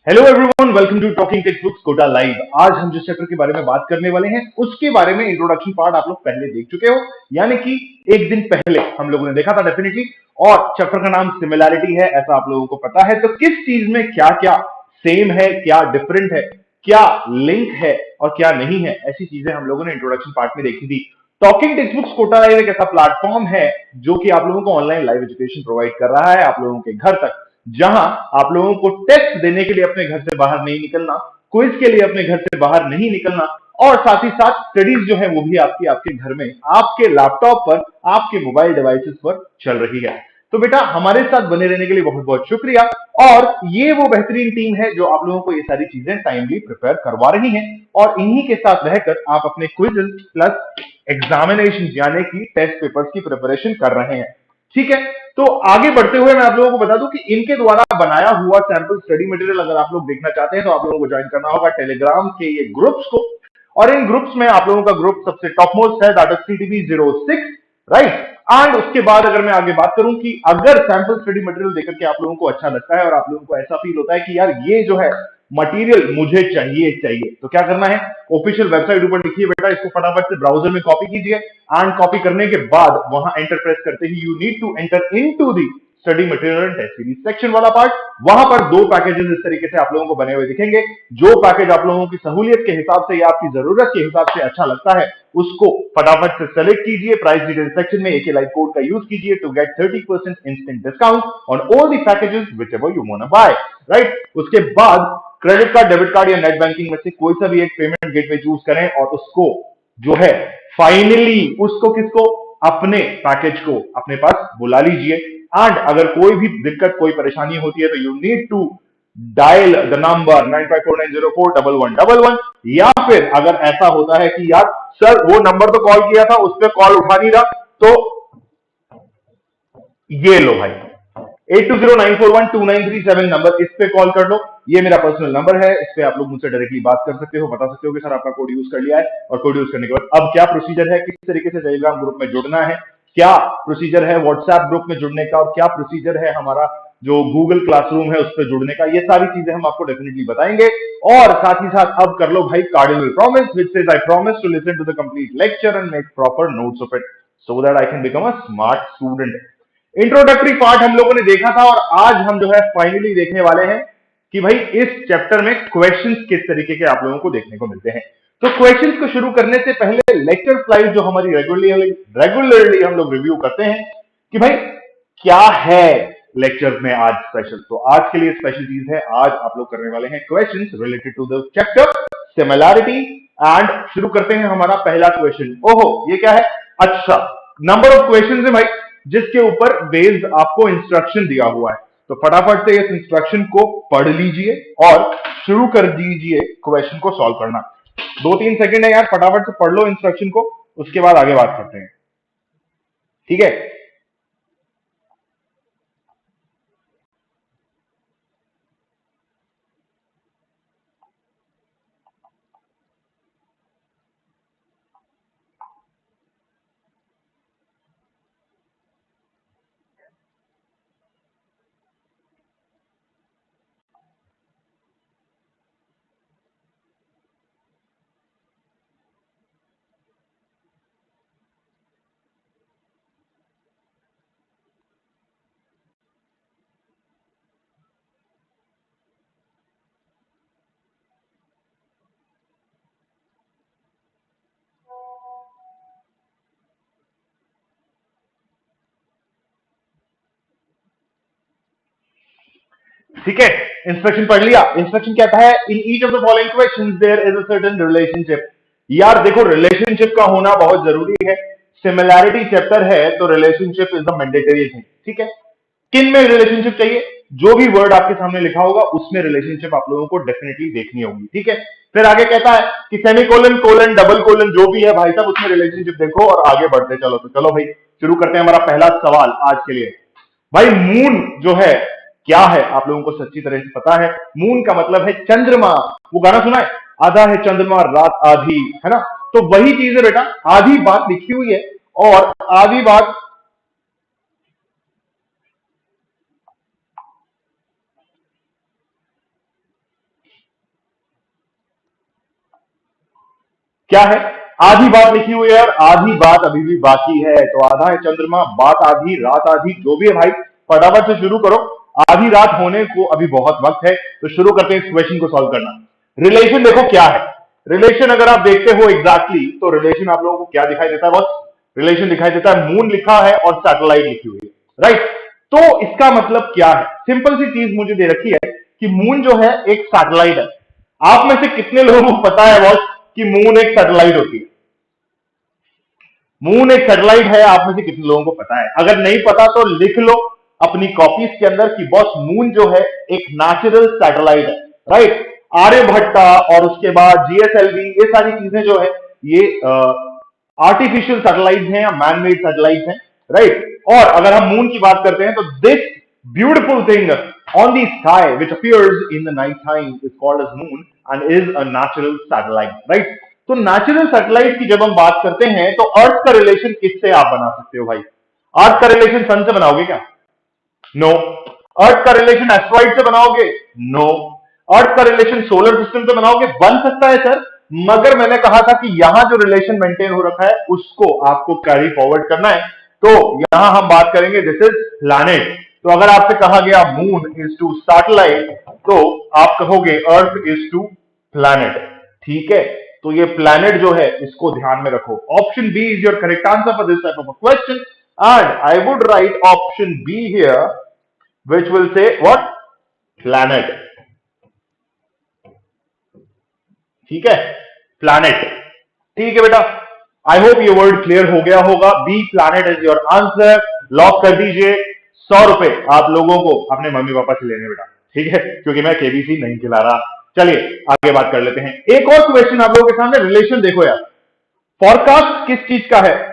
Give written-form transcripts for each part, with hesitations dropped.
Hello everyone, welcome to talking textbooks Kota live. आज हम जिस चैप्टर के बारे में बात करने वाले हैं उसके बारे में इंट्रोडक्शन पार्ट आप लोग पहले देख चुके हो, यानी कि एक दिन पहले हम लोगों ने देखा था डेफिनेटली। और चैप्टर का नाम सिमिलैरिटी है, ऐसा आप लोगों को पता है। तो किस चीज में क्या क्या सेम है, क्या डिफरेंट है, क्या लिंक है और क्या नहीं है, ऐसी चीजें हम लोगों ने इंट्रोडक्शन पार्ट में देखी थी। Talking textbooks Kota live एक ऐसा प्लेटफॉर्म है जो कि आप लोगों को ऑनलाइन लाइव एजुकेशन प्रोवाइड कर रहा है आप लोगों के घर तक, जहां आप लोगों को टेस्ट देने के लिए अपने घर से बाहर नहीं निकलना, क्विज के लिए अपने घर से बाहर नहीं निकलना, और साथ ही साथ स्टडीज जो है वो भी आपकी आपके घर में, आपके लैपटॉप पर, आपके मोबाइल डिवाइसेस पर चल रही है। तो बेटा, हमारे साथ बने रहने के लिए बहुत बहुत शुक्रिया। और ये वो बेहतरीन टीम है जो आप लोगों को ये सारी चीजें टाइमली प्रिपेयर करवा रही है, और इन्हीं के साथ रहकर आप अपने क्विज प्लस एग्जामिनेशन यानी कि टेस्ट पेपर्स की प्रिपरेशन कर रहे हैं। ठीक है, तो आगे बढ़ते हुए मैं आप लोगों को बता दूं कि इनके द्वारा बनाया हुआ सैंपल स्टडी मटेरियल अगर आप लोग देखना चाहते हैं तो आप लोगों को ज्वाइन करना होगा टेलीग्राम के ये ग्रुप्स को। और इन ग्रुप्स में आप लोगों का ग्रुप सबसे टॉप मोस्ट है, that is CTB06, right. And उसके बाद अगर मैं आगे बात करूं कि अगर सैंपल स्टडी मटेरियल देकर के आप लोगों को अच्छा लगता है और आप लोगों को ऐसा फील होता है कि यार ये जो है मटेरियल मुझे चाहिए चाहिए, तो क्या करना है, ऑफिशियल वेबसाइट ऊपर लिखिए बेटा, इसको फटाफट से ब्राउजर में कॉपी कीजिए। एंड कॉपी करने के बाद वहां एंटर प्रेस करते ही you need to enter into the study material and test series section वाला पार्ट। वहां पर दो पैकेजेस इस तरीके से आप लोगों को बने हुए दिखेंगे। जो पैकेज आप लोगों की सहूलियत के हिसाब से या आपकी जरूरत के हिसाब से अच्छा लगता है उसको फटाफट से सेलेक्ट कीजिए। प्राइस डिटेल सेक्शन में एक लाइक कोड का यूज कीजिए to get 30% instant discount on all the packages whichever you want to buy, right. उसके बाद क्रेडिट कार्ड, डेबिट कार्ड या नेट बैंकिंग में से कोई सा भी एक पेमेंट गेटवे चूज करें और उसको जो है फाइनली उसको किसको, अपने पैकेज को अपने पास बुला लीजिए। एंड अगर कोई भी दिक्कत, कोई परेशानी होती है तो you need to dial the number 9549041111। या फिर अगर ऐसा होता है कि यार सर वो नंबर तो कॉल किया था उस पर कॉल उठा नहीं रहा, तो ये लो भाई, 8209412937 नंबर, इस पे कॉल कर लो। ये मेरा पर्सनल नंबर है, इस पे आप लोग मुझसे डायरेक्टली बात कर सकते हो, बता सकते हो कि सर आपका कोड यूज कर लिया है। और कोड यूज करने के बाद अब क्या प्रोसीजर है, किस तरीके से टेलीग्राम ग्रुप में जुड़ना है, क्या प्रोसीजर है व्हाट्सएप ग्रुप में जुड़ने का, और क्या प्रोसीजर है हमारा जो गूगल क्लासरूम है उस पर जुड़ने का, ये सारी चीजें हम आपको डेफिनेटली बताएंगे। और साथ ही साथ अब कर लो भाई cardinal promise, which says I promise to listen to the complete lecture and make proper notes of it so that I can become a smart student. Introductory part हम लोगों ने देखा था और आज हम जो है फाइनली देखने वाले हैं कि भाई इस चैप्टर में क्वेश्चंस किस तरीके के आप लोगों को देखने को मिलते हैं। तो क्वेश्चंस को शुरू करने से पहले लेक्चर स्लाइड जो हमारी रेगुलरली हम लोग रिव्यू करते हैं कि भाई क्या है लेक्चर में आज स्पेशल। तो आज के लिए स्पेशल चीज है, आज आप लोग करने वाले हैं questions related to the chapter similarity. And शुरू करते हैं हमारा पहला क्वेश्चन। ओहो, ये क्या है, अच्छा, नंबर ऑफ क्वेश्चन है भाई जिसके ऊपर बेस्ड आपको इंस्ट्रक्शन दिया हुआ है। तो फटाफट से इस इंस्ट्रक्शन को पढ़ लीजिए और शुरू कर दीजिए क्वेश्चन को सॉल्व करना। 2-3 सेकंड है यार, फटाफट से पढ़ लो इंस्ट्रक्शन को, उसके बाद आगे बात करते हैं, ठीक है। ठीक है, इंस्ट्रक्शन पढ़ लिया। इंस्ट्रक्शन कहता है in each of the following questions there is a certain relationship. यार देखो, रिलेशनशिप का होना बहुत जरूरी है। सिमिलैरिटी चैप्टर है तो relationship is the mandatory thing, ठीक है। किन में रिलेशनशिप चाहिए, जो भी वर्ड आपके सामने लिखा होगा उसमें रिलेशनशिप आप लोगों को डेफिनेटली देखनी होगी, ठीक है। फिर आगे कहता है कि सेमीकोलन, कोलन, डबल कोलन जो भी है भाई साहब उसमें रिलेशनशिप देखो और आगे बढ़ते चलो। तो चलो भाई शुरू करते हैं हमारा पहला सवाल आज के लिए। भाई मून जो है क्या है, आप लोगों को सच्ची तरह से पता है। मून का मतलब है चंद्रमा। वो गाना सुना है, आधा है चंद्रमा रात आधी, है ना। तो वही चीज है बेटा, आधी बात लिखी हुई है और आधी बात क्या है? आधी बात लिखी हुई है और आधी बात अभी भी बाकी है। तो आधा है चंद्रमा, बात आधी, रात आधी, जो भी है भाई, फटाफट से शुरू करो। आधी रात होने को अभी बहुत वक्त है, तो शुरू करते हैं इस क्वेश्चन को सॉल्व करना। रिलेशन देखो क्या है। रिलेशन अगर आप देखते हो एग्जैक्टली, तो रिलेशन आप लोगों को क्या दिखाई देता है बॉस? रिलेशन दिखाई देता है मून लिखा है और सैटेलाइट लिखी हुई है, राइट? तो इसका मतलब क्या है? सिंपल सी चीज मुझे दे रखी है कि मून जो है एक सैटेलाइट है। आप में से कितने लोगों को पता है बॉस कि मून एक सैटेलाइट होती है? मून एक सैटेलाइट है, आप में से कितने लोगों को पता है? अगर नहीं पता तो लिख लो अपनी कॉपीज के अंदर कि बॉस मून जो है एक नेचुरल सैटेलाइट है, राइट? आर्यभट्टा और उसके बाद जीएसएलवी, ये सारी चीजें जो है ये आर्टिफिशियल सैटेलाइट हैं या मैनमेड सैटेलाइट हैं, राइट? और अगर हम मून की बात करते हैं तो this beautiful thing on the sky which appears in the night time is called as moon and is a natural satellite, right? तो नेचुरल सैटेलाइट की जब हम बात करते हैं तो अर्थ का रिलेशन किससे आप बना सकते हो भाई? अर्थ का रिलेशन सन से बनाओगे क्या? नो। अर्थ का रिलेशन एस्ट्रॉइड से बनाओगे? नो। अर्थ का रिलेशन सोलर सिस्टम से बनाओगे? बन सकता है सर, मगर मैंने कहा था कि यहां जो रिलेशन मेंटेन हो रखा है उसको आपको कैरी फॉरवर्ड करना है। तो यहां हम बात करेंगे दिस इज प्लैनेट। तो अगर आपसे कहा गया मून इज टू सैटेलाइट, तो आप कहोगे अर्थ इज टू प्लैनेट, ठीक है? तो ये प्लैनेट जो है इसको ध्यान में रखो। Option B is your correct answer for this type of a question and I would write option B here which will say what? Planet. ठीक है, planet। ठीक है बेटा, आई होप ये वर्ड क्लियर हो गया होगा। B planet is your answer, lock कर दीजिए। 100 रुपए आप लोगों को अपने मम्मी पापा से लेने बेटा, ठीक है, क्योंकि मैं केबीसी नहीं खिला रहा। चलिए आगे बात कर लेते हैं। एक और क्वेश्चन आप लोगों के सामने, रिलेशन देखो यार। फॉरकास्ट किस चीज का है?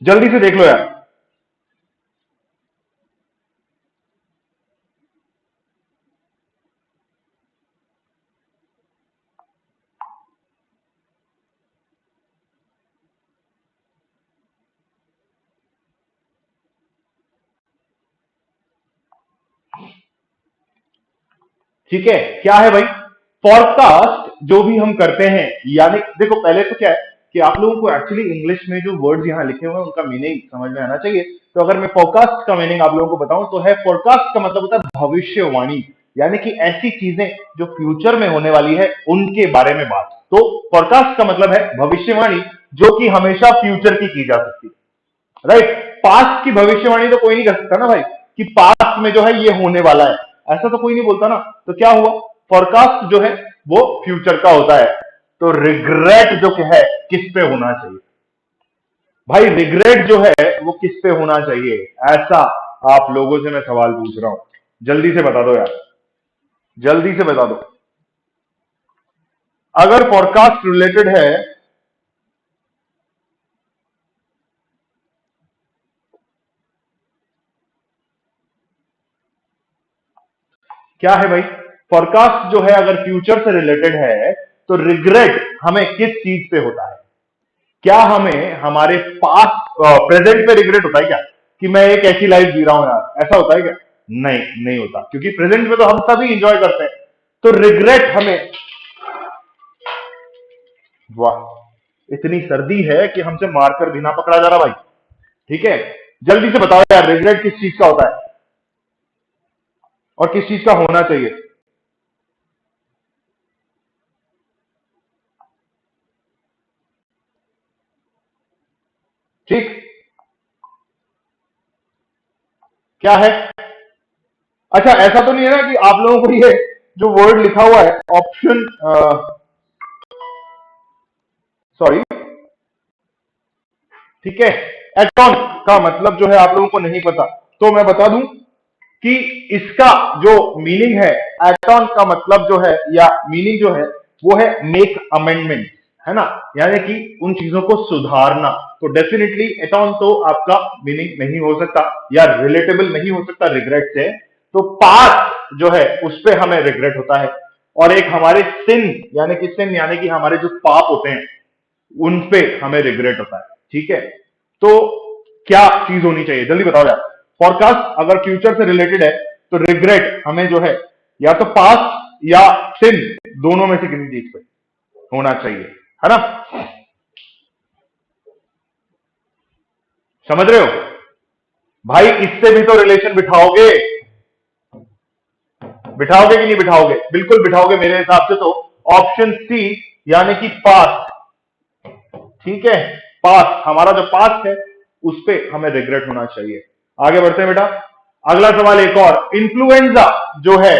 जल्दी से देख लो यार। ठीक है, क्या है भाई? पॉडकास्ट जो भी हम करते हैं, यानी देखो पहले तो क्या है कि आप लोगों को एक्चुअली इंग्लिश में जो वर्ड्स यहां लिखे हुए हैं उनका मीनिंग समझ में आना चाहिए। तो अगर मैं पॉडकास्ट का मीनिंग आप लोगों को बताऊं तो है, पॉडकास्ट का मतलब होता है भविष्यवाणी, यानी कि ऐसी चीजें जो फ्यूचर में होने वाली है उनके बारे में बात। तो पॉडकास्ट का मतलब है भविष्यवाणी जो कि हमेशा फ्यूचर की जा सकती है, राइट? पास्ट की भविष्यवाणी तो कोई नहीं कर सकता ना भाई, कि पास्ट में जो है ये होने वाला है, ऐसा तो कोई नहीं बोलता ना। तो क्या हुआ? फोरकास्ट जो है वो फ्यूचर का होता है। तो रिग्रेट जो है किस पे होना चाहिए भाई? रिग्रेट जो है वो किस पे होना चाहिए, ऐसा आप लोगों से मैं सवाल पूछ रहा हूं। जल्दी से बता दो यार, जल्दी से बता दो। अगर फोरकास्ट रिलेटेड है, क्या है भाई? फोरकास्ट जो है अगर फ्यूचर से रिलेटेड है तो रिग्रेट हमें किस चीज पे होता है? क्या हमें हमारे पास प्रेजेंट पे रिग्रेट होता है क्या, कि मैं एक ऐसी लाइफ जी रहा हूं यार, ऐसा होता है क्या? नहीं, नहीं होता, क्योंकि प्रेजेंट में तो हम सभी इंजॉय करते हैं। तो रिग्रेट हमें, वाह इतनी सर्दी है कि हमसे मारकर भी ना पकड़ा जा रहा भाई, ठीक है? जल्दी से बताओ यार, रिग्रेट किस चीज का होता है और किस चीज का होना चाहिए? ठीक, क्या है? अच्छा, ऐसा तो नहीं है ना कि आप लोगों को ये जो वर्ड लिखा हुआ है ऑप्शन, सॉरी, ठीक है, एटॉन का मतलब जो है आप लोगों को नहीं पता, तो मैं बता दूं कि इसका जो मीनिंग है, एटॉन का मतलब जो है या मीनिंग जो है वो है मेक अमेंडमेंट, है ना? यानी कि उन चीजों को सुधारना। तो डेफिनेटली एटॉन तो आपका मीनिंग नहीं हो सकता या रिलेटेबल नहीं हो सकता रिग्रेट से। तो पास्ट जो है उस पर हमें रिग्रेट होता है, और एक हमारे सिन, यानी कि सिन यानी कि हमारे जो पाप होते हैं उन पे हमें रिग्रेट होता है, ठीक है? तो क्या चीज होनी चाहिए, जल्दी बताओ यार। फॉरकास्ट अगर फ्यूचर से रिलेटेड है तो रिग्रेट हमें जो है या तो पास या सिन, दोनों में से किसी चीज पे होना चाहिए, है ना? समझ रहे हो भाई? इससे भी तो रिलेशन बिठाओगे, बिठाओगे कि नहीं बिठाओगे? बिल्कुल बिठाओगे मेरे हिसाब से तो। ऑप्शन सी यानी कि पास, ठीक है, पास, हमारा जो पास है उस पे हमें रिग्रेट होना चाहिए। आगे बढ़ते हैं बेटा। अगला सवाल एक और, इन्फ्लुएंजा जो है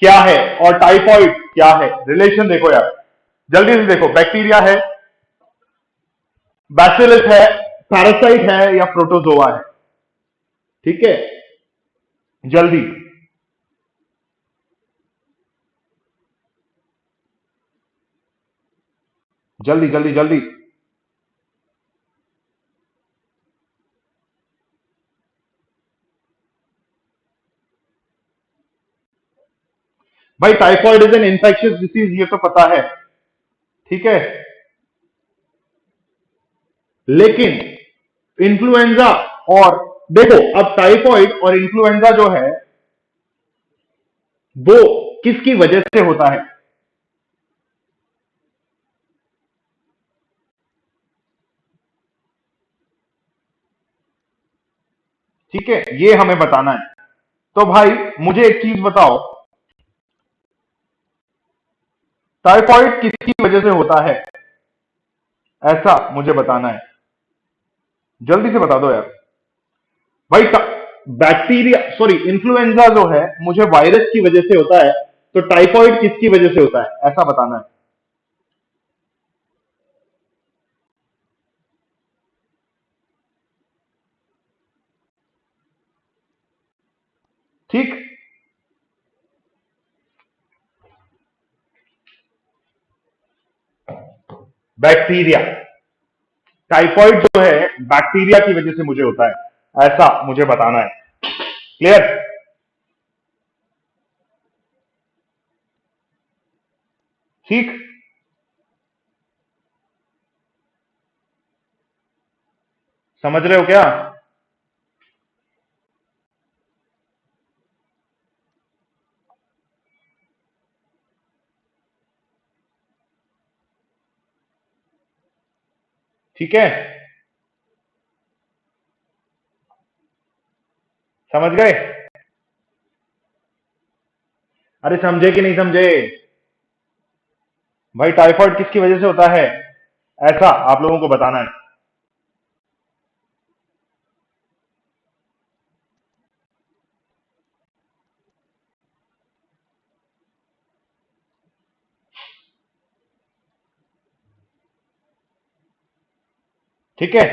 क्या है और टाइफॉइड क्या है? रिलेशन देखो यार, जल्दी से देखो। बैक्टीरिया है, बैसिलस है, पैरासाइट है या प्रोटोजोआ है? ठीक है, जल्दी। जल्दी जल्दी जल्दी। भाई typhoid is an infectious disease, ये तो पता है, ठीक है, लेकिन इन्फ्लुएंजा और, देखो अब टाइफॉइड और इन्फ्लुएंजा जो है वो किसकी वजह से होता है? ठीक है, ये हमें बताना है। तो भाई मुझे एक चीज बताओ, टाइफॉइड किसकी वजह से होता है, ऐसा मुझे बताना है। जल्दी से बता दो यार भाई। बैक्टीरिया, सॉरी, इन्फ्लुएंजा जो है मुझे वायरस की वजह से होता है, तो टाइफॉइड किसकी वजह से होता है, ऐसा बताना है। ठीक, बैक्टीरिया, टाइफॉइड जो है बैक्टीरिया की वजह से मुझे होता है, ऐसा मुझे बताना है। क्लियर? ठीक, समझ रहे हो क्या? ठीक है, समझ गए? अरे समझे कि नहीं समझे? भाई टाइफॉइड किसकी वजह से होता है, ऐसा आप लोगों को बताना है। ठीक है,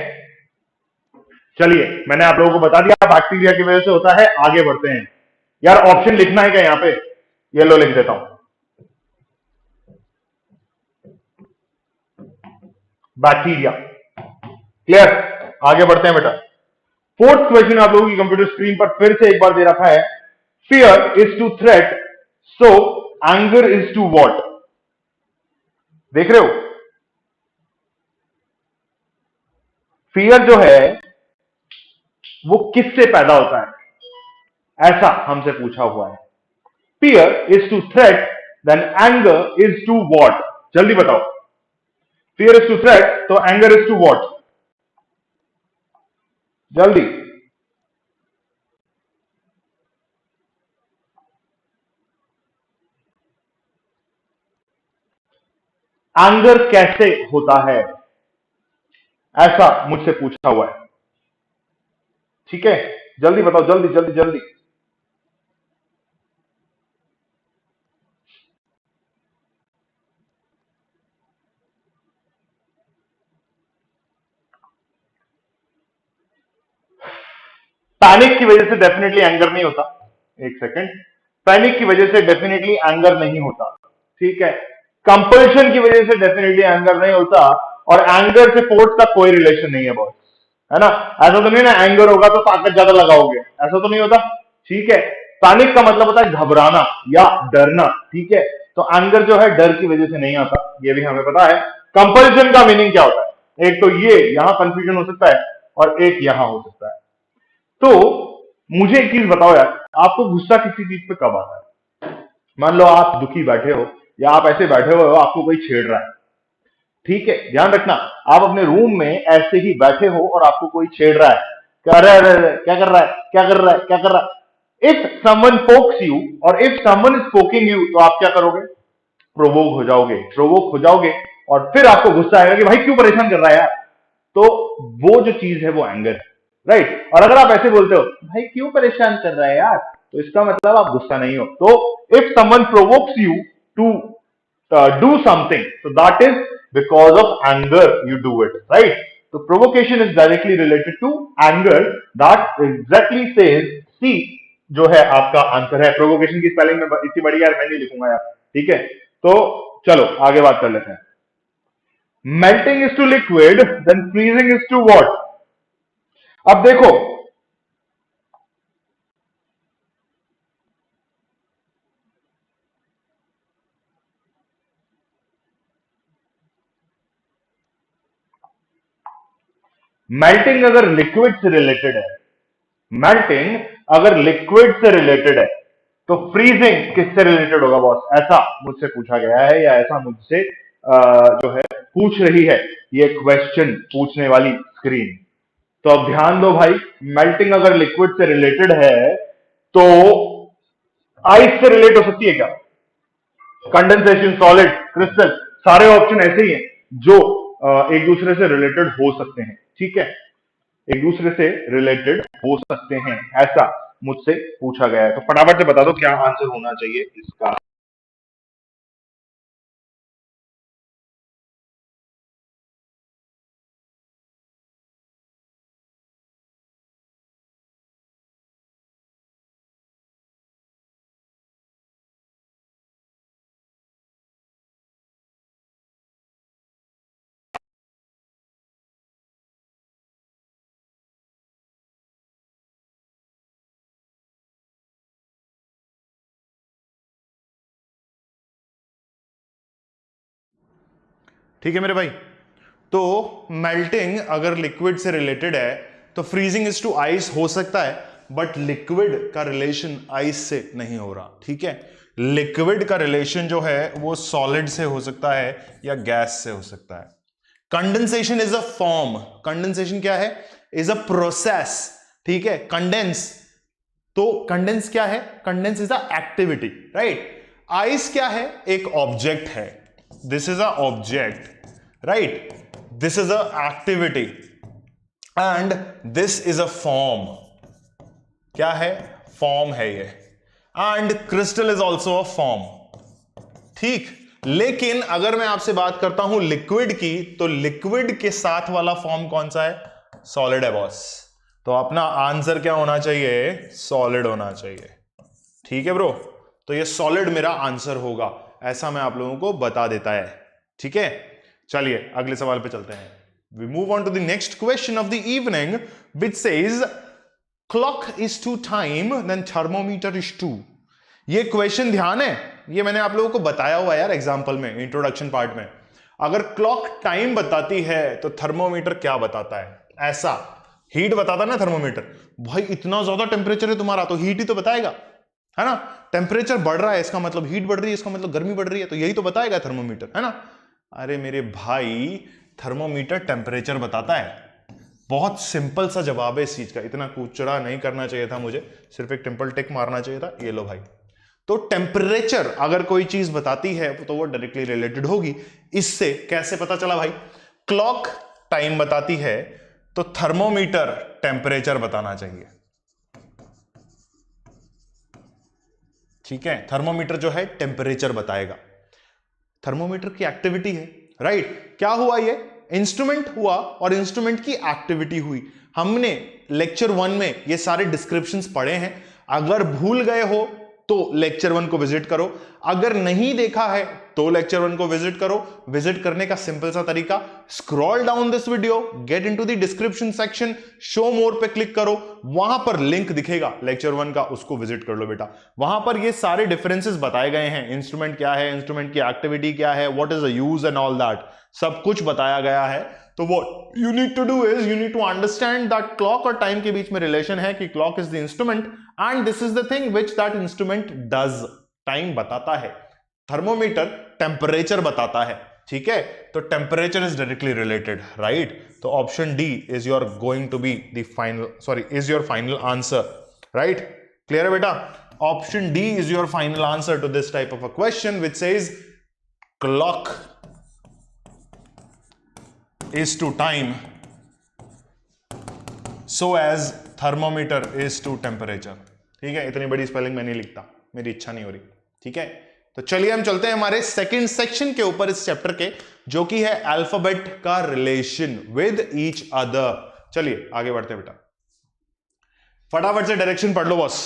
चलिए मैंने आप लोगों को बता दिया बैक्टीरिया की वजह से होता है। आगे बढ़ते हैं यार। ऑप्शन लिखना है क्या यहाँ पे? ये लो लिख देता हूं, बैक्टीरिया। क्लियर? आगे बढ़ते हैं बेटा। फोर्थ क्वेश्चन आप लोगों की कंप्यूटर स्क्रीन पर फिर से एक बार दे रखा है। Fear is to threat, so anger is to what? देख रहे हो? फियर जो है वो किससे पैदा होता है, ऐसा हमसे पूछा हुआ है। Fear is to threat, then anger is to what? जल्दी बताओ। फियर इज टू थ्रेट, तो एंगर इज टू वॉट? जल्दी। एंगर कैसे होता है, ऐसा मुझसे पूछा हुआ है। ठीक है, जल्दी बताओ, जल्दी जल्दी जल्दी। पैनिक की वजह से डेफिनेटली एंगर नहीं होता। एक सेकेंड, पैनिक की वजह से डेफिनेटली एंगर नहीं होता, ठीक है। कंपल्शन की वजह से डेफिनेटली एंगर नहीं होता, और एंगर से फोर्स का कोई रिलेशन नहीं है बॉस, है ना? ऐसा तो नहीं ना एंगर होगा तो ताकत ज्यादा लगाओगे, ऐसा तो नहीं होता, ठीक है। पैनिक का मतलब होता है घबराना या डरना, ठीक है। तो एंगर जो है डर की वजह से नहीं आता, ये भी हमें पता है। कंपल्शन का मीनिंग क्या होता है? एक तो ये यहां कंफ्यूजन हो सकता है और एक यहां हो सकता है। तो मुझे एक चीज बताओ यार, आपको गुस्सा किसी चीज पे कब आता है? मान लो आप दुखी बैठे हो, या आप ऐसे बैठे हुए हो, आपको कोई छेड़ रहा है, ठीक है, ध्यान रखना, आप अपने रूम में ऐसे ही बैठे हो और आपको कोई छेड़ रहा है, अरे अरे अरे, क्या कर रहा है, क्या कर रहा है, क्या कर रहा है? इफ समवन पोक्स यू और if someone is poking you, तो आप क्या करोगे? प्रोवोक हो जाओगे, और फिर आपको गुस्सा आएगा कि भाई क्यों परेशान कर रहा है यार। तो वो जो चीज है वो एंगर है, राइट। और अगर आप ऐसे बोलते हो भाई क्यों परेशान कर रहा है यार, तो इसका मतलब आप गुस्सा नहीं हो। तो if someone provokes you to do something, so that is because of anger you do it, right? So provocation is directly related to anger. That exactly says C जो है आपका आंसर है। प्रोवोकेशन की स्पेलिंग में इतनी बड़ी यार मैं नहीं लिखूंगा यार, ठीक है। तो चलो आगे बात कर लेते हैं। Melting is to liquid then freezing is to what? अब देखो, मेल्टिंग अगर लिक्विड से रिलेटेड है, मेल्टिंग अगर लिक्विड से रिलेटेड है, तो फ्रीजिंग किससे रिलेटेड होगा बॉस? ऐसा मुझसे पूछा गया है, या ऐसा मुझसे जो है पूछ रही है ये क्वेश्चन पूछने वाली स्क्रीन। तो अब ध्यान दो भाई, मेल्टिंग अगर लिक्विड से रिलेटेड है तो आइस से रिलेट हो सकती है क्या? कंडेंसेशन, सॉलिड, क्रिस्टल, सारे ऑप्शन ऐसे ही हैं जो एक दूसरे से रिलेटेड हो सकते हैं, ठीक है, एक दूसरे से रिलेटेड हो सकते हैं, ऐसा मुझसे पूछा गया है। तो फटाफट से बता दो क्या आंसर होना चाहिए इसका। ठीक है मेरे भाई, तो मेल्टिंग अगर लिक्विड से रिलेटेड है तो फ्रीजिंग इज टू आइस हो सकता है, बट लिक्विड का रिलेशन आइस से नहीं हो रहा, ठीक है। लिक्विड का रिलेशन जो है वो सॉलिड से हो सकता है या गैस से हो सकता है। Condensation is a form, condensation क्या है? इज अ प्रोसेस, ठीक है। कंडेंस, तो कंडेंस क्या है? Condense is a activity, right. Ice क्या है? एक ऑब्जेक्ट है, this is a object, right, this is a activity and this is a form. क्या है? फॉर्म है ये। And crystal is also a form, ठीक। लेकिन अगर मैं आपसे बात करता हूं लिक्विड की, तो लिक्विड के साथ वाला फॉर्म कौन सा है? सॉलिड है बॉस। तो अपना आंसर क्या होना चाहिए? सॉलिड होना चाहिए, ठीक है ब्रो। तो ये सॉलिड मेरा आंसर होगा, ऐसा मैं आप लोगों को बता देता है, ठीक है। चलिए अगले सवाल पे चलते हैं। We move on to the next question of the evening which says clock is to time then thermometer is to. ये क्वेश्चन ध्यान है, ये मैंने आप लोगों को बताया हुआ यार एग्जांपल में, इंट्रोडक्शन पार्ट में। अगर क्लॉक टाइम बताती है तो थर्मोमीटर क्या बताता है? ऐसा हीट बताता ना थर्मोमीटर, भाई इतना ज्यादा टेम्परेचर है तुम्हारा तो हीट ही तो बताएगा, है ना। टेम्परेचर बढ़ रहा है इसका मतलब हीट बढ़ रही है, इसका मतलब गर्मी बढ़ रही है, तो यही तो बताएगा थर्मोमीटर, है ना। अरे मेरे भाई, थर्मोमीटर टेम्परेचर बताता है। बहुत सिंपल सा जवाब है इस चीज का, इतना कूचड़ा नहीं करना चाहिए था मुझे, सिर्फ एक टिम्पल टिक मारना चाहिए था। ये लो भाई, तो टेम्परेचर अगर कोई चीज बताती है तो वो डायरेक्टली रिलेटेड होगी इससे। कैसे पता चला भाई? क्लॉक टाइम बताती है तो थर्मोमीटर टेम्परेचर बताना चाहिए, ठीक है। थर्मोमीटर जो है टेम्परेचर बताएगा, थर्मोमीटर की एक्टिविटी है, राइट। क्या हुआ? ये इंस्ट्रूमेंट हुआ और इंस्ट्रूमेंट की एक्टिविटी हुई। हमने लेक्चर 1 में ये सारे डिस्क्रिप्शंस पढ़े हैं, अगर भूल गए हो तो लेक्चर 1 को विजिट करो, अगर नहीं देखा है तो लेक्चर 1 को विजिट करो। विजिट करने का सिंपल सा तरीका, scroll down this video, get into the description section, show मोर पे क्लिक करो, वहां पर लिंक दिखेगा लेक्चर 1 का, उसको विजिट कर लो बेटा। वहां पर ये सारे डिफरेंसेस बताए गए हैं, इंस्ट्रूमेंट क्या है, इंस्ट्रूमेंट की एक्टिविटी क्या है, what is the use and all that, सब कुछ बताया गया है। तो what you need to do is you need to understand that clock और टाइम के बीच में रिलेशन है कि clock is the instrument and this is the thing which that instrument does. Time बताता है, थर्मोमीटर टेम्परेचर बताता है, ठीक है, तो temperature is directly related, right. तो option D is your going to be the final, sorry, is your final answer, right. Clear है बेटा? Option D is your final answer to this type of a question which says clock is to time so as thermometer is to temperature। ठीक है, इतनी बड़ी spelling मैं नहीं लिखता, मेरी इच्छा नहीं हो रही, ठीक है। तो चलिए हम चलते हैं हमारे सेकंड सेक्शन के ऊपर इस चैप्टर के, जो कि है अल्फाबेट का रिलेशन विद ईच अदर। चलिए आगे बढ़ते हैं बेटा, फटाफट से डायरेक्शन पढ़ लो बॉस,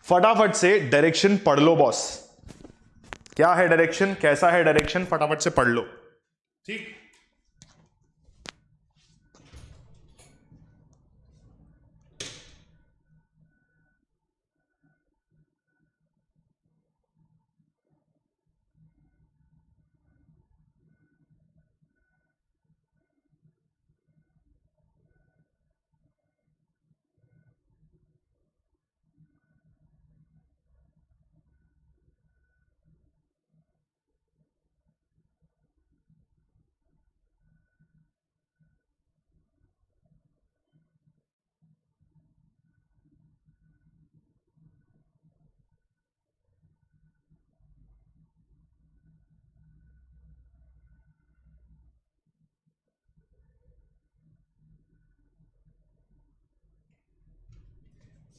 फटाफट से डायरेक्शन पढ़ लो बॉस। क्या है डायरेक्शन, कैसा है डायरेक्शन, फटाफट से पढ़ लो, ठीक।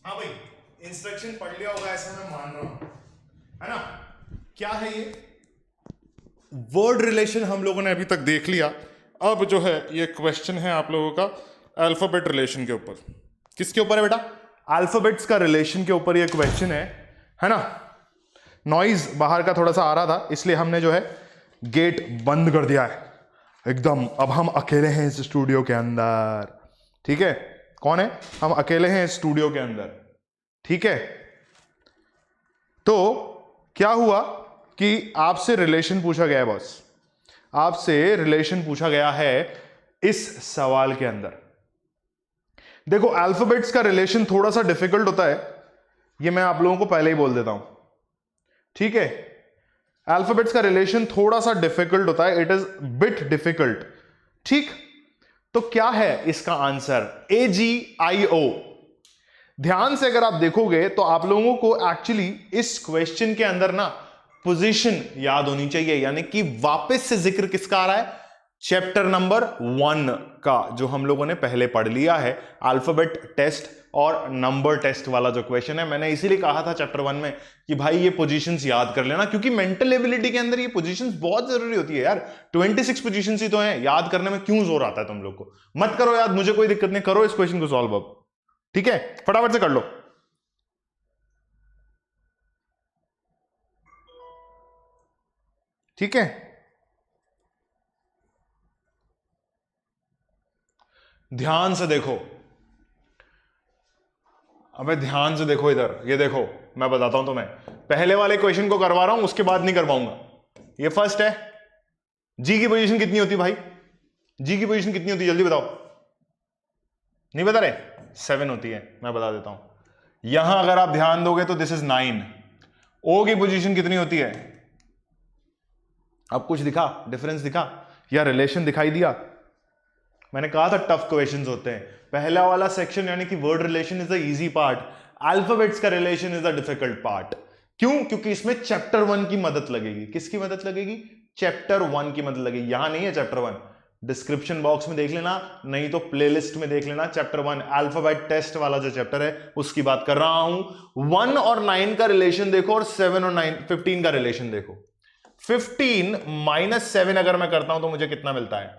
हाँ भाई, इंस्ट्रक्शन पढ़ लिया होगा ऐसा मैं मान रहा हूं, है ना। क्या है ये वर्ड रिलेशन हम लोगों ने अभी तक देख लिया। अब जो है ये क्वेश्चन है आप लोगों का अल्फाबेट रिलेशन के ऊपर। किसके ऊपर है बेटा? अल्फाबेट्स का रिलेशन के ऊपर ये क्वेश्चन है ना। नॉइज बाहर का थोड़ा सा आ रहा था, इसलिए हमने जो है गेट बंद कर दिया है एकदम। अब हम अकेले हैं इस स्टूडियो के अंदर, ठीक है। कौन है? हम अकेले हैं स्टूडियो के अंदर, ठीक है। तो क्या हुआ कि आपसे रिलेशन पूछा गया है बॉस, आपसे रिलेशन पूछा गया है इस सवाल के अंदर। देखो अल्फाबेट्स का रिलेशन थोड़ा सा डिफिकल्ट होता है, ये मैं आप लोगों को पहले ही बोल देता हूं, ठीक है। अल्फाबेट्स का रिलेशन थोड़ा सा डिफिकल्ट होता है, इट इज बिट डिफिकल्ट, ठीक। तो क्या है इसका आंसर? AGIO। ध्यान से अगर आप देखोगे तो आप लोगों को एक्चुअली इस क्वेश्चन के अंदर ना पोजीशन याद होनी चाहिए, यानी कि वापस से जिक्र किसका आ रहा है? चैप्टर नंबर 1 का, जो हम लोगों ने पहले पढ़ लिया है, अल्फाबेट टेस्ट और नंबर टेस्ट वाला जो क्वेश्चन है। मैंने इसीलिए कहा था चैप्टर 1 में कि भाई ये पोजीशंस याद कर लेना, क्योंकि मेंटल एबिलिटी के अंदर ये पोजीशंस बहुत जरूरी होती है यार। 26 पोजीशंस ही तो हैं, याद करने में क्यों जोर आता है तुम लोग को? मत करो याद, मुझे कोई दिक्कत नहीं, करो इस क्वेश्चन को सॉल्व अब, ठीक है, फटाफट से कर लो। ठीक है, ध्यान से देखो, अबे ध्यान से देखो इधर, ये देखो मैं बताता हूं तुम्हें। पहले वाले क्वेश्चन को करवा रहा हूं, उसके बाद नहीं कर पाऊंगा। ये फर्स्ट है, जी की पोजीशन कितनी होती है भाई? जी की पोजीशन कितनी होती है जल्दी बताओ। नहीं बता रहे? 7 होती है, मैं बता देता हूं। यहां अगर आप ध्यान दोगे तो दिस इज 9। ओ की पोजीशन कितनी होती है? अब कुछ दिखा, डिफरेंस दिखा या रिलेशन दिखाई दिया? मैंने कहा था टफ क्वेश्चंस होते हैं। पहला वाला सेक्शन यानी कि word relation is the easy part, alphabets का relation is the difficult part. क्यों? क्योंकि इसमें चैप्टर 1 की मदद लगेगी। किसकी मदद लगेगी? चैप्टर 1 की मदद लगेगी। यहां नहीं है चैप्टर 1, डिस्क्रिप्शन बॉक्स में देख लेना, नहीं तो प्लेलिस्ट में देख लेना। चैप्टर 1 अल्फाबेट टेस्ट वाला जो चैप्टर है उसकी बात कर रहा हूं। 1 और 9 का रिलेशन देखो और 7 और 9 15 का रिलेशन देखो। 15 माइनस 7 अगर मैं करता हूं तो मुझे कितना मिलता है?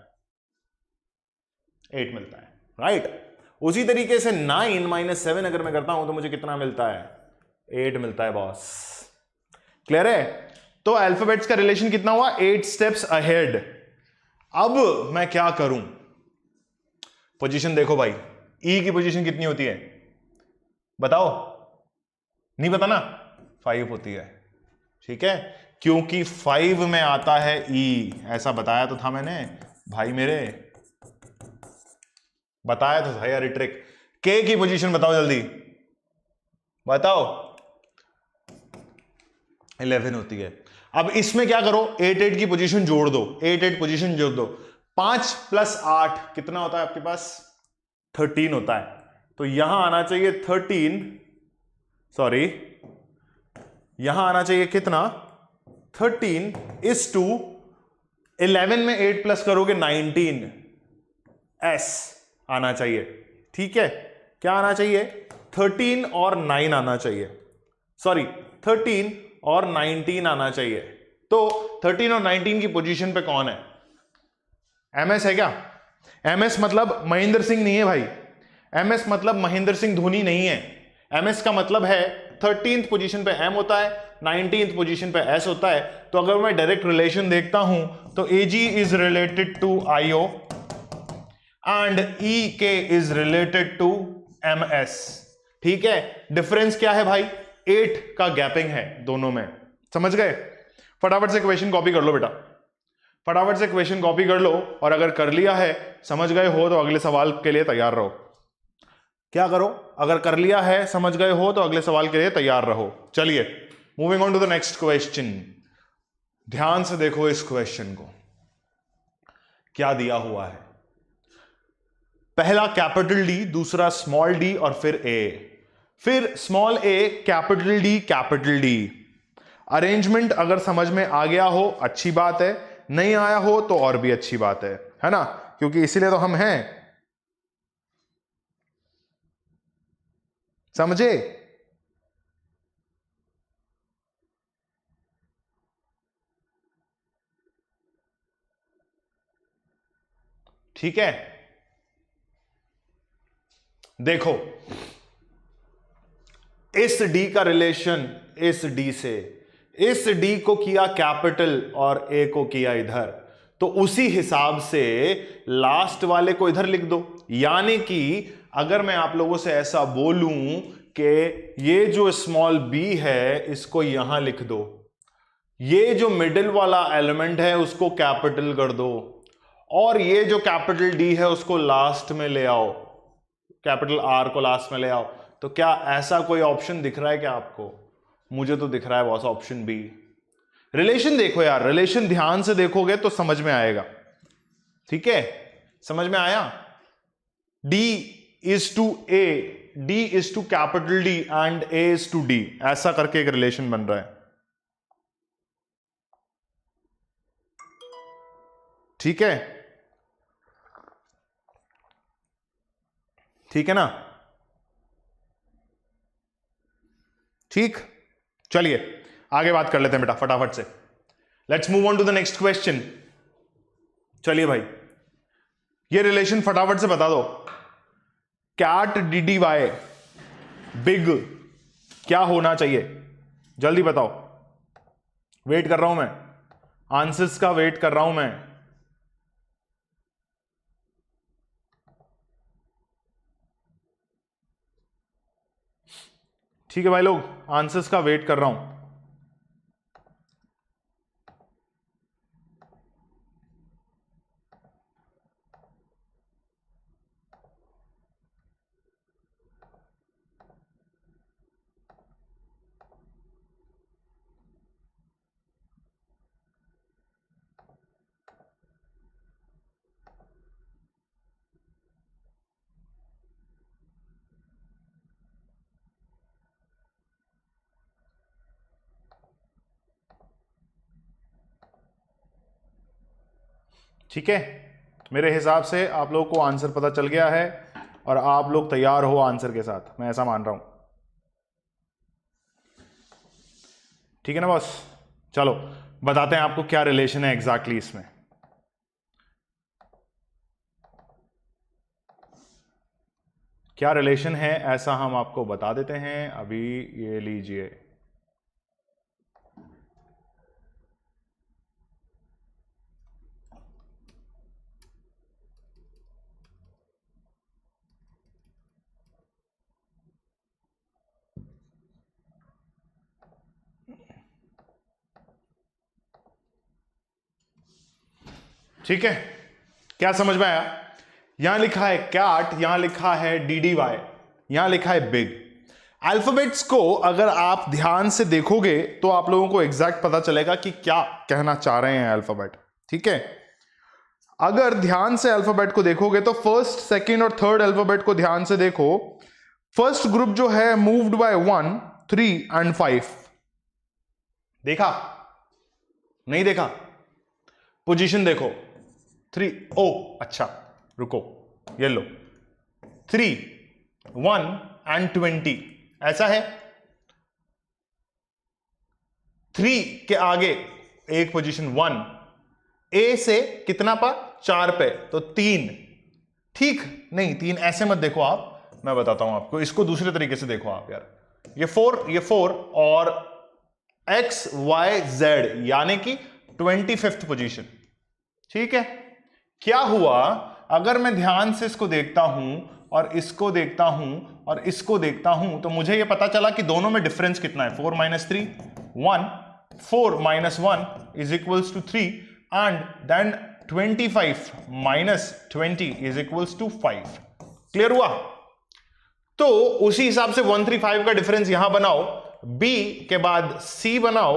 8 मिलता है, राइट। उसी तरीके से 9 माइनस 7 अगर मैं करता हूं तो मुझे कितना मिलता है? 8 मिलता है बॉस। क्लियर है? तो अल्फाबेट्स का रिलेशन कितना हुआ? 8 स्टेप्स अहेड। अब मैं क्या करूं? पोजीशन देखो भाई, ई की पोजीशन कितनी होती है बताओ? नहीं पता ना? 5 होती है, ठीक है, क्योंकि 5 में आता है ई, ऐसा बताया तो था मैंने। भाई मेरे बताया तो था यार ट्रिक। के की पोजीशन बताओ जल्दी, बताओ। 11 होती है। अब इसमें क्या करो, 8 8 की पोजीशन जोड़ दो, 8 8 पोजीशन जोड़ दो। 5 + 8 कितना होता है आपके पास? 13 होता है। तो यहां आना चाहिए 13, सॉरी यहां आना चाहिए कितना? 13:11 में 8 प्लस करोगे 19 एस आना चाहिए। ठीक है, क्या आना चाहिए? 13 और 9 आना चाहिए, सॉरी 13 और 19 आना चाहिए। तो 13 और 19 की पोजीशन पे कौन है? एमएस है क्या? एमएस मतलब महेंद्र सिंह नहीं है भाई, एमएस मतलब महेंद्र सिंह धोनी नहीं है। एमएस का मतलब है 13th पोजीशन पे एम होता है, 19th पोजीशन पे एस होता है। तो अगर मैं डायरेक्ट रिलेशन देखता हूं तो AG is related to IO and E K is related to M S. ठीक है, डिफरेंस क्या है भाई? 8 का गैपिंग है दोनों में, समझ गए? फटाफट से क्वेश्चन कॉपी कर लो बेटा, फटाफट से क्वेश्चन कॉपी कर लो, और अगर कर लिया है, समझ गए हो, तो अगले सवाल के लिए तैयार रहो। क्या करो? अगर कर लिया है, समझ गए हो, तो अगले सवाल के लिए तैयार रहो। चलिए moving on to the next question. ध्यान से देखो इस क्वेश्चन को, क्या दिया हुआ है। पहला कैपिटल डी, दूसरा स्मॉल डी, और फिर ए, फिर small A, capital D, capital D. Arrangement अगर समझ में आ गया हो अच्छी बात है, नहीं आया हो तो और भी अच्छी बात है ना, क्योंकि इसीलिए तो हम हैं, समझे? ठीक है, देखो इस डी का रिलेशन इस डी से, इस डी को किया कैपिटल और ए को किया इधर, तो उसी हिसाब से लास्ट वाले को इधर लिख दो। यानी कि अगर मैं आप लोगों से ऐसा बोलूं कि ये जो स्मॉल बी है इसको यहां लिख दो, ये जो मिडिल वाला एलिमेंट है उसको कैपिटल कर दो, और ये जो कैपिटल डी है उसको लास्ट में ले आओ, कैपिटल आर को लास्ट में ले आओ, तो क्या ऐसा कोई ऑप्शन दिख रहा है क्या आपको? मुझे तो दिख रहा है बॉस, ऑप्शन बी। रिलेशन देखो यार, रिलेशन ध्यान से देखोगे तो समझ में आएगा। ठीक है, समझ में आया? D is to A, D is to capital D and A is to D, ऐसा करके एक रिलेशन बन रहा है। ठीक है, ठीक है ना? ठीक, चलिए आगे बात कर लेते हैं बेटा फटाफट से। Let's move on to the next question. चलिए भाई, ये रिलेशन फटाफट से बता दो। Cat D D Y big क्या होना चाहिए? जल्दी बताओ, वेट कर रहा हूं मैं, आंसर्स का वेट कर रहा हूं मैं। ठीक है भाई लोग, आंसर्स का वेट कर रहा हूं। ठीक है, मेरे हिसाब से आप लोगों को आंसर पता चल गया है और आप लोग तैयार हो आंसर के साथ, मैं ऐसा मान रहा हूं। ठीक है ना बॉस? चलो बताते हैं आपको क्या रिलेशन है एग्जैक्टली इसमें। क्या रिलेशन है ऐसा हम आपको बता देते हैं अभी, ये लीजिए। ठीक है, क्या समझ में आया? यहां लिखा है कैट, यहां लिखा है DDY, यहां लिखा है बिग। अल्फाबेट्स को अगर आप ध्यान से देखोगे तो आप लोगों को एग्जैक्ट पता चलेगा कि क्या कहना चाह रहे हैं अल्फाबेट, ठीक है? अगर ध्यान से अल्फाबेट को देखोगे तो फर्स्ट, सेकंड और थर्ड अल्फाबेट को ध्यान से देखो। फर्स्ट ग्रुप जो है मूव्ड बाय 1, 3 एंड 5। देखा? नहीं देखा? पोजीशन देखो। 3, ओ अच्छा रुको, ये लो, 3, 1 एंड 20 ऐसा है। 3 के आगे एक पोजीशन 1, ए से कितना पर? 4 पे, तो 3। ठीक नहीं, 3 ऐसे मत देखो आप, मैं बताता हूं आपको, इसको दूसरे तरीके से देखो आप यार। ये 4 और एक्स वाई जेड यानी कि 25th पोजीशन, ठीक है? क्या हुआ अगर मैं ध्यान से इसको देखता हूं और इसको देखता हूं और इसको देखता हूं, तो मुझे यह पता चला कि दोनों में डिफरेंस कितना है? 4 - 3 1, 4 - 1 is equals to 3 and then 25 - 20 is equals to 5। Clear हुआ? तो उसी हिसाब से 135 का डिफरेंस यहां बनाओ, बी के बाद सी बनाओ,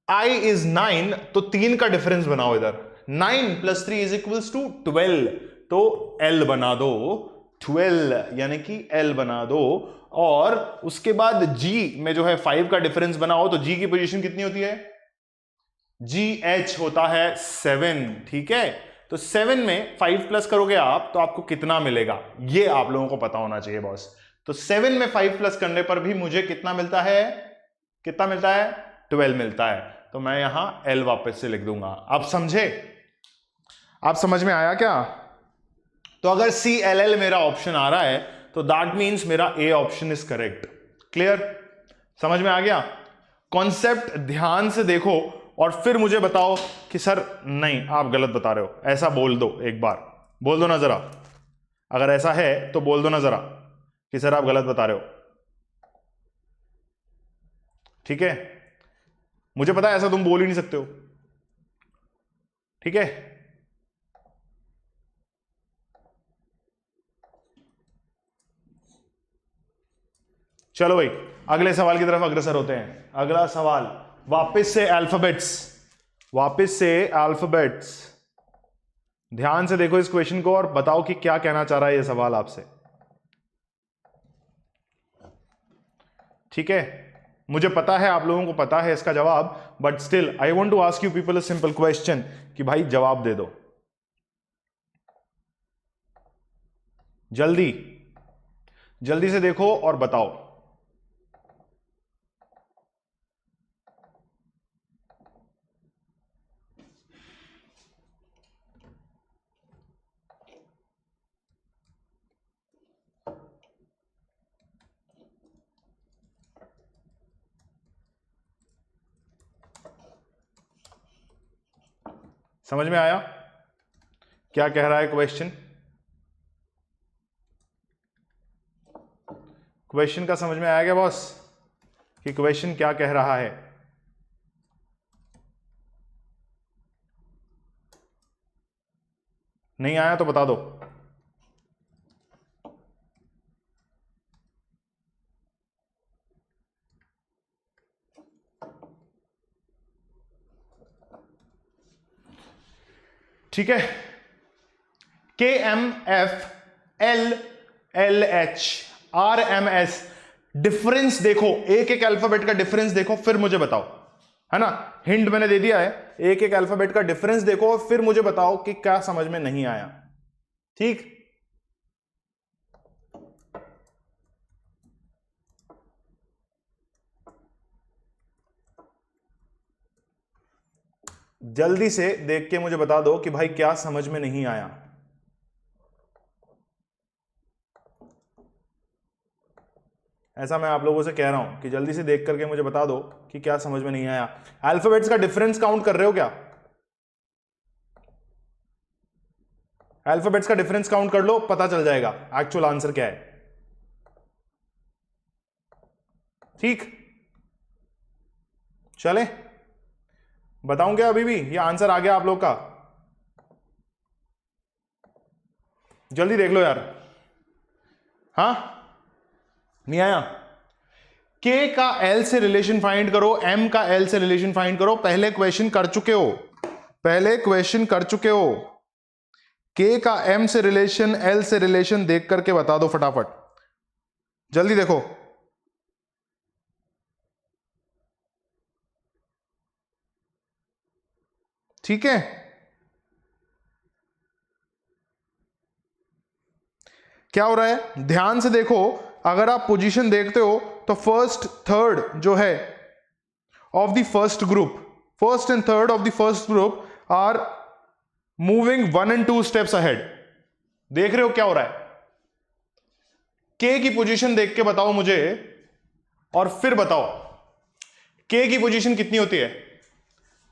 I इज 9 तो 3 का डिफरेंस बनाओ इधर, 9 + 3 इज इक्वल्स टू 12, तो L बना दो 12 यानी कि L बना दो। और उसके बाद G में जो है 5 का डिफरेंस बनाओ, तो G की पोजीशन कितनी होती है? GH होता है 7, ठीक है? तो 7 में 5 प्लस करोगे आप तो आपको कितना मिलेगा, ये आप लोगों को पता होना चाहिए बॉस। तो 7 में 5 प्लस करने पर भी मुझे कितना मिलता है? कितना मिलता है? 12 मिलता है। तो मैं यहां L वापस से लिख दूंगा। आप समझे? आप समझ में आया क्या? तो अगर CLL मेरा ऑप्शन आ रहा है तो दैट मींस मेरा A option is correct. Clear? समझ में आ गया? कॉन्सेप्ट ध्यान से देखो और फिर मुझे बताओ कि सर नहीं आप गलत बता रहे हो, ऐसा बोल दो, एक बार बोल दो ना जरा। अगर ऐसा है तो बोल दो ना जरा कि सर आप गलत बता रहे हो, ठीक है? मुझे पता है ऐसा तुम बोल ही नहीं सकते हो, ठीक है? चलो भाई अगले सवाल की तरफ अग्रसर होते हैं। अगला सवाल वापस से अल्फाबेट्स, वापस से अल्फाबेट्स। ध्यान से देखो इस क्वेश्चन को और बताओ कि क्या कहना चाह रहा है ये सवाल आपसे, ठीक है? मुझे पता है आप लोगों को पता है इसका जवाब, but still I want to ask you people a simple question कि भाई जवाब दे दो जल्दी, जल्दी से देखो और बताओ। समझ में आया क्या कह रहा है क्वेश्चन? क्वेश्चन का समझ में आया क्या बॉस कि क्वेश्चन क्या कह रहा है? नहीं आया तो बता दो। ठीक है? KMFLLHRMS, डिफरेंस देखो, एक एक अल्फाबेट का डिफरेंस देखो फिर मुझे बताओ, है ना? हिंट मैंने दे दिया है, एक एक अल्फाबेट का डिफरेंस देखो और फिर मुझे बताओ कि क्या समझ में नहीं आया, ठीक? जल्दी से देख के मुझे बता दो कि भाई क्या समझ में नहीं आया। ऐसा मैं आप लोगों से कह रहा हूं कि जल्दी से देख करके मुझे बता दो कि क्या समझ में नहीं आया। अल्फाबेट्स का डिफरेंस काउंट कर रहे हो क्या? अल्फाबेट्स का डिफरेंस काउंट कर लो, पता चल जाएगा एक्चुअल आंसर क्या है, ठीक? चले बताऊं क्या? अभी भी ये आंसर आ गया आप लोग का? जल्दी देख लो यार। हाँ, नहीं आया? के का एल से रिलेशन फाइंड करो, एम का एल से रिलेशन फाइंड करो। पहले क्वेश्चन कर चुके हो, पहले क्वेश्चन कर चुके हो। के का एम से रिलेशन, एल से रिलेशन देख करके बता दो फटाफट, जल्दी देखो। ठीक है, क्या हो रहा है ध्यान से देखो। अगर आप पोजीशन देखते हो तो फर्स्ट थर्ड जो है of the first group, first and third of the first group are moving 1 and 2 steps ahead. देख रहे हो क्या हो रहा है? के की पोजीशन देख के बताओ मुझे, और फिर बताओ के की पोजीशन कितनी होती है?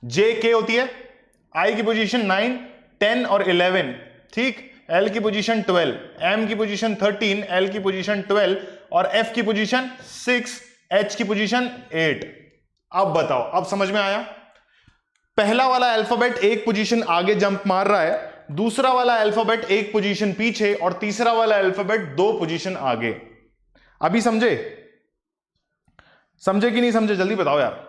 जे के होती है, आई की पोजीशन 9, 10 और 11, ठीक। एल की पोजीशन 12, एम की पोजीशन 13, एल की पोजीशन 12 और एफ की पोजीशन 6, एच की पोजीशन 8। अब बताओ, अब समझ में आया? पहला वाला अल्फाबेट एक पोजीशन आगे जंप मार रहा है, दूसरा वाला अल्फाबेट एक पोजीशन पीछे, और तीसरा वाला अल्फाबेट 2 पोजीशन आगे। अभी समझे? समझे कि नहीं समझे? जल्दी बताओ यार।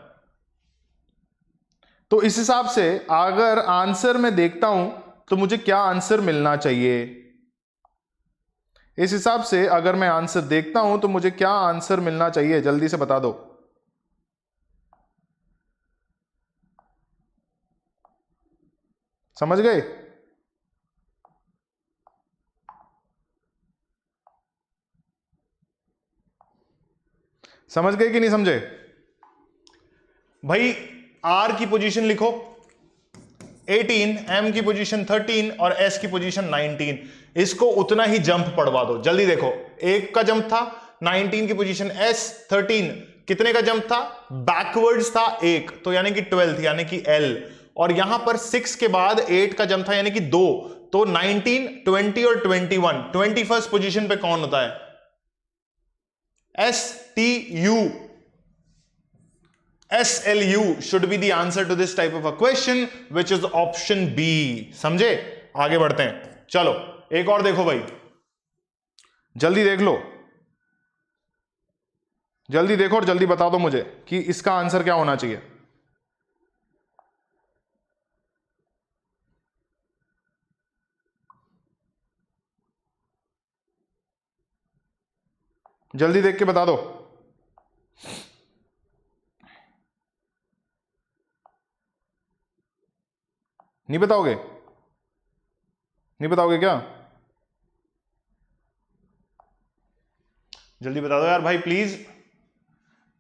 तो इस हिसाब से अगर आंसर मैं देखता हूं तो मुझे क्या आंसर मिलना चाहिए? इस हिसाब से अगर मैं आंसर देखता हूं तो मुझे क्या आंसर मिलना चाहिए? जल्दी से बता दो। समझ गए? समझ गए कि नहीं समझे? भाई आर की पोजीशन लिखो 18, एम की पोजीशन 13 और एस की पोजीशन 19। इसको उतना ही जंप पढ़वा दो। जल्दी देखो, एक का जंप था 19 की पोजीशन एस, 13 कितने का जंप था? बैकवर्ड्स था 1, तो यानी कि 12 यानी कि एल, और यहां पर 6 के बाद 8 का जंप था यानी कि 2, तो 19, 20 और 21। 21st पोजीशन पे कौन होता है? S T U, SLU should be the answer to this type of a question, which is option B। समझे? आगे बढ़ते हैं, चलो एक और देखो भाई, जल्दी देख लो, जल्दी देखो और जल्दी बता दो मुझे कि इसका आंसर क्या होना चाहिए। जल्दी देख के बता दो। नहीं बताओगे? नहीं बताओगे क्या? जल्दी बता दो यार भाई प्लीज,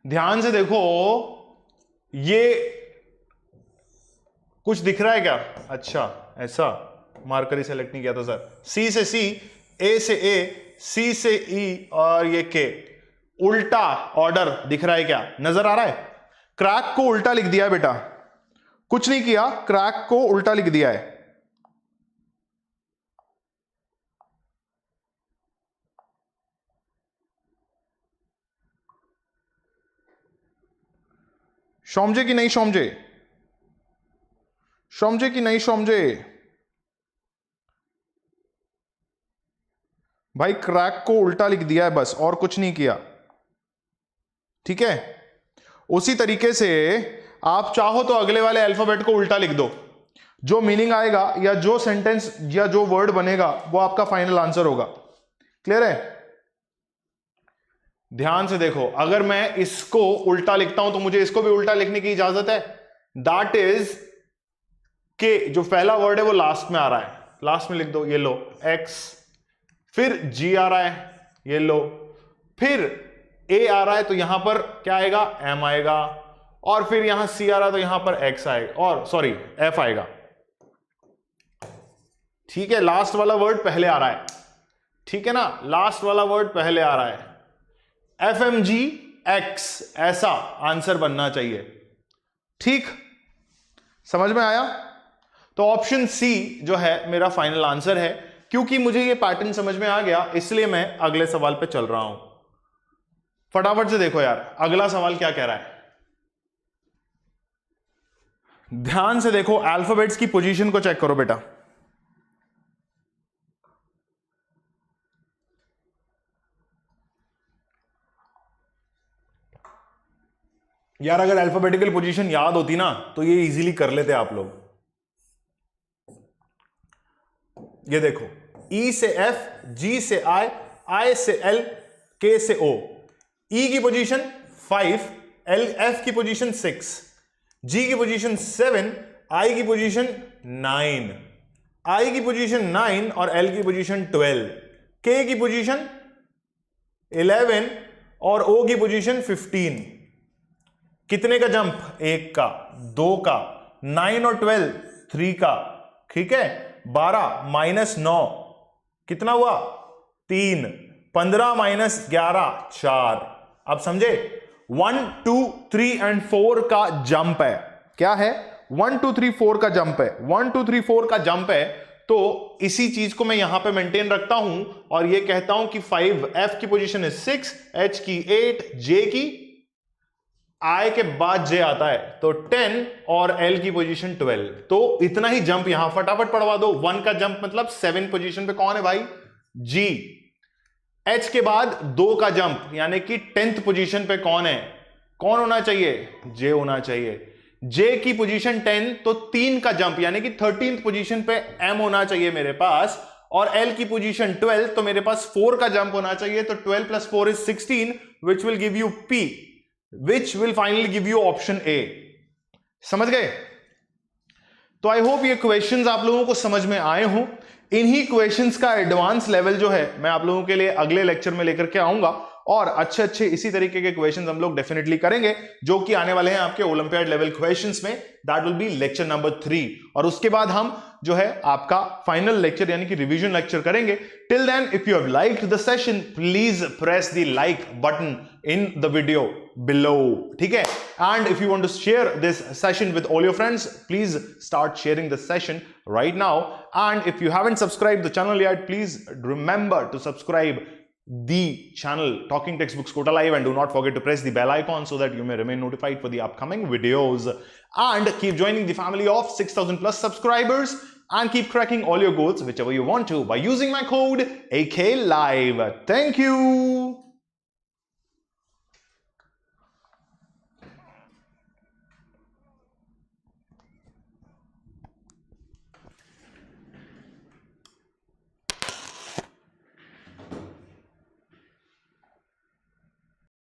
ध्यान से देखो। ये कुछ दिख रहा है क्या? अच्छा, ऐसा मार्कर ही सेलेक्ट नहीं किया था सर। सी से सी, ए से ए, सी से ई और ये के, उल्टा ऑर्डर दिख रहा है क्या? नजर आ रहा है? क्रैक को उल्टा लिख दिया है बेटा, कुछ नहीं किया, क्रैक को उल्टा लिख दिया है। समझे कि नहीं समझे? समझे कि नहीं समझे? भाई क्रैक को उल्टा लिख दिया है बस, और कुछ नहीं किया, ठीक है। उसी तरीके से आप चाहो तो अगले वाले अल्फाबेट को उल्टा लिख दो, जो मीनिंग आएगा या जो सेंटेंस या जो वर्ड बनेगा वो आपका फाइनल आंसर होगा। क्लियर है? ध्यान से देखो, अगर मैं इसको उल्टा लिखता हूं तो मुझे इसको भी उल्टा लिखने की इजाजत है। दैट इज के जो पहला वर्ड है वो लास्ट में आ रहा है, लास्ट में लिख दो, ये लो एक्स, फिर जी आ रहा है, ये लो, फिर ए आ रहा है तो यहां पर क्या आएगा? एम आएगा, और फिर यहां सी आ रहा है तो यहां पर एक्स आएगा, और सॉरी एफ आएगा, ठीक है। लास्ट वाला वर्ड पहले आ रहा है, ठीक है ना, लास्ट वाला वर्ड पहले आ रहा है। FMG एक्स, ऐसा आंसर बनना चाहिए, ठीक। समझ में आया? तो ऑप्शन सी जो है मेरा फाइनल आंसर है। क्योंकि मुझे ये पैटर्न समझ में आ गया इसलिए मैं अगले सवाल पे चल रहा हूं। फटाफट से देखो यार, अगला सवाल क्या कह रहा है, ध्यान से देखो, अल्फाबेट्स की पोजीशन को चेक करो बेटा। यार अगर अल्फाबेटिकल पोजीशन याद होती ना तो ये इजीली कर लेते आप लोग। ये देखो, ई से एफ, जी से आई से एल, के से ओ। ई की पोजीशन 5, एफ की पोजीशन 6, जी की पोजीशन 7, आई की पोजीशन 9, आई की पोजीशन 9 और एल की पोजीशन 12, के की पोजीशन 11 और ओ की पोजीशन 15। कितने का जंप? 1 का, 2 का, 9 और 12 3 का, ठीक है। 12 माइनस 9 कितना हुआ? 3, 15 माइनस 11 4। अब समझे? 1 2 3 एंड 4 का जंप है। क्या है? 1 2 3 4 का जंप है। 1 2 3 4 का जंप है। तो इसी चीज को मैं यहां पे मेंटेन रखता हूं और ये कहता हूं कि 5, एफ की पोजीशन है 6, एच की 8, जे की, आई के बाद जे आता है तो 10 और एल की पोजीशन 12। तो इतना ही जंप यहां फटाफट पढ़वा दो। 1 का जंप मतलब 7 पोजीशन पे कौन है भाई? जी। एच के बाद 2 का जंप यानी कि 10th पोजीशन पे कौन है? कौन होना चाहिए? जे होना चाहिए। जे की पोजीशन 10 तो 3 का जंप यानी कि 13th पोजीशन पे एम होना चाहिए मेरे पास। और एल की पोजीशन 12 तो मेरे पास 4 का जंप होना चाहिए। तो 12 + 4 = 16 which will give U P, which will finally give you option A। समझ गए? तो आई होप ये क्वेश्चंस आप लोगों को समझ में आए हों। इन्हीं क्वेश्चंस का एडवांस लेवल जो है मैं आप लोगों के लिए अगले लेक्चर में लेकर के आऊंगा और अच्छे इसी तरीके के क्वेश्चंस हम लोग डेफिनेटली करेंगे जो कि आने वाले हैं आपके ओलंपियाड लेवल क्वेश्चंस में। That will be lecture number 3 और उसके बाद हम जो है आपका फाइनल लेक्चर यानी कि रिवीजन लेक्चर करेंगे। Till then if you have liked the session please press the like button in the video below, ठीक है। And if you want to share this session with all your friends, please start sharing the session right now. And if you haven't subscribed the channel yet, please remember to subscribe the channel Talking Textbooks Kota Live and do not forget to press the bell icon so that you may remain notified for the upcoming videos. And keep joining the family of 6,000 plus subscribers and keep cracking all your goals whichever you want to by using my code AKLIVE. Thank you.